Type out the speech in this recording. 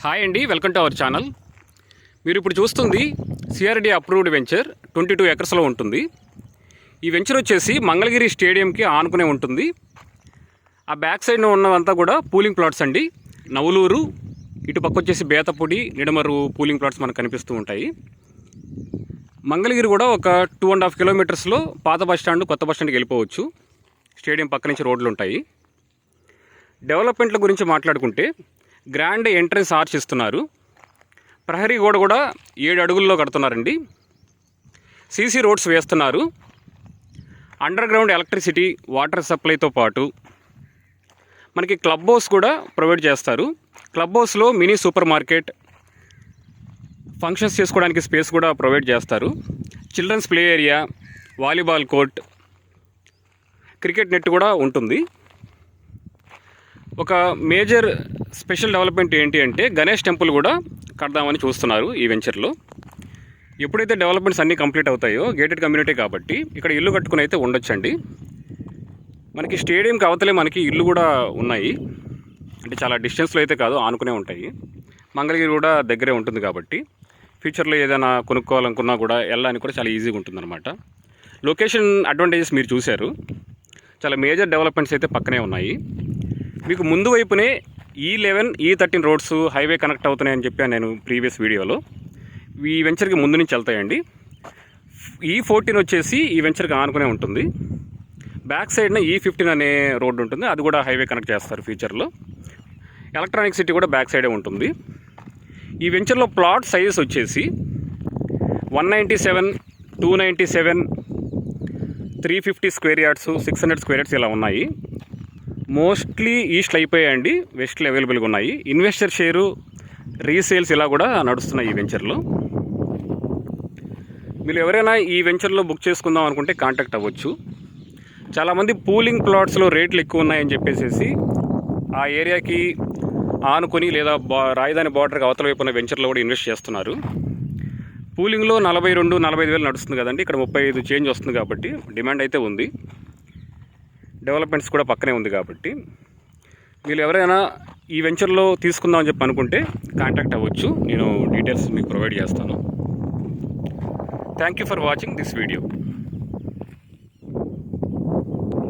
Hi అండి, welcome to our channel. మీరు ఇప్పుడు చూస్తుంది సిఆర్డి అప్రూవ్డ్ వెంచర్ 22 ఎకర్స్లో ఉంటుంది. ఈ వెంచర్ వచ్చేసి మంగళగిరి స్టేడియంకి ఆనుకునే ఉంటుంది. ఆ బ్యాక్ సైడ్ ఉన్నవంతా కూడా పూలింగ్ ప్లాట్స్ అండి. నవలూరు ఇటు పక్క వచ్చేసి బేతపూడి, నిడమరు పూలింగ్ ప్లాట్స్ మనకు కనిపిస్తూ ఉంటాయి. మంగళగిరి కూడా ఒక 2.5 కిలోమీటర్స్లో పాత బస్టాండ్, కొత్త బస్టాండ్కి వెళ్ళిపోవచ్చు. స్టేడియం పక్క నుంచి రోడ్లు ఉంటాయి. డెవలప్మెంట్ల గురించి మాట్లాడుకుంటే గ్రాండ్ ఎంట్రన్స్ ఆర్చ్ ఇస్తున్నారు. ప్రహరీ గోడ కూడా 7 అడుగుల్లో కడుతున్నారండి. సీసీ రోడ్స్ వేస్తున్నారు. అండర్ గ్రౌండ్ ఎలక్ట్రిసిటీ, వాటర్ సప్లైతో పాటు మనకి క్లబ్ హౌస్ కూడా ప్రొవైడ్ చేస్తారు. క్లబ్ హౌస్లో మినీ సూపర్ మార్కెట్, ఫంక్షన్స్ చేసుకోవడానికి స్పేస్ కూడా ప్రొవైడ్ చేస్తారు. Childrens play area, volleyball court, cricket net కూడా ఉంటుంది. ఒక మేజర్ స్పెషల్ డెవలప్మెంట్ ఏంటి అంటే గణేష్ టెంపుల్ కూడా కడదామని చూస్తున్నారు ఈ వెంచర్లో. ఎప్పుడైతే డెవలప్మెంట్స్ అన్నీ కంప్లీట్ అవుతాయో, గేటెడ్ కమ్యూనిటీ కాబట్టి ఇక్కడ ఇల్లు కట్టుకుని అయితే ఉండొచ్చండి. మనకి స్టేడియంకి అవతలే మనకి ఇల్లు కూడా ఉన్నాయి. అంటే చాలా డిస్టెన్స్లో అయితే కాదు, ఆనుకునే ఉంటాయి. మంగళగిరి కూడా దగ్గరే ఉంటుంది కాబట్టి ఫ్యూచర్లో ఏదైనా కొనుక్కోవాలనుకున్నా కూడా వెళ్ళడానికి కూడా చాలా ఈజీగా ఉంటుందన్నమాట. లొకేషన్ అడ్వాంటేజెస్ మీరు చూశారు. చాలా మేజర్ డెవలప్మెంట్స్ అయితే పక్కనే ఉన్నాయి. మీకు ముందు వైపునే E11, E13 roads highway connect అవుతున్నాయని చెప్పాను నేను ప్రీవియస్ వీడియోలో. ఈ వెంచర్కి ముందు నుంచి వెళ్తాయండి. E14 వచ్చేసి ఈ వెంచర్కి ఆనుకునే ఉంటుంది. బ్యాక్ సైడ్న E15 అనే రోడ్డు ఉంటుంది, అది కూడా హైవే కనెక్ట్ చేస్తారు ఫ్యూచర్లో. ఎలక్ట్రానిక్ సిటీ కూడా బ్యాక్ సైడే ఉంటుంది. ఈ వెంచర్లో ప్లాట్ సైజెస్ వచ్చేసి 197, 297, 350 స్క్వేర్ యార్డ్స్, 600 స్క్వేర్ యార్డ్స్ ఇలా ఉన్నాయి. మోస్ట్లీ ఈస్ట్లో అయిపోయాయండి, వెస్ట్లో అవైలబుల్గా ఉన్నాయి. ఇన్వెస్టర్ షేరు, రీసేల్స్ ఇలా కూడా నడుస్తున్నాయి ఈ వెంచర్లో. మీరు ఎవరైనా ఈ వెంచర్లో బుక్ చేసుకుందాం అనుకుంటే కాంటాక్ట్ అవ్వచ్చు. చాలామంది పూలింగ్ ప్లాట్స్లో రేట్లు ఎక్కువ ఉన్నాయని చెప్పేసి ఆ ఏరియాకి ఆనుకొని లేదా రాజధాని బార్డర్కి అవతల వైపు ఉన్న వెంచర్లో కూడా ఇన్వెస్ట్ చేస్తున్నారు. పూలింగ్లో 42, 45 వేలు నడుస్తుంది కదండి, ఇక్కడ 35 చేంజ్ వస్తుంది కాబట్టి డిమాండ్ అయితే ఉంది. డెవలప్మెంట్స్ కూడా పక్కనే ఉంది కాబట్టి మీరు ఎవరైనా ఈ వెంచర్లో తీసుకుందామని చెప్పి అనుకుంటే కాంటాక్ట్ అవ్వచ్చు. నేను డీటెయిల్స్ మీకు ప్రొవైడ్ చేస్తాను. Thank you for watching this video.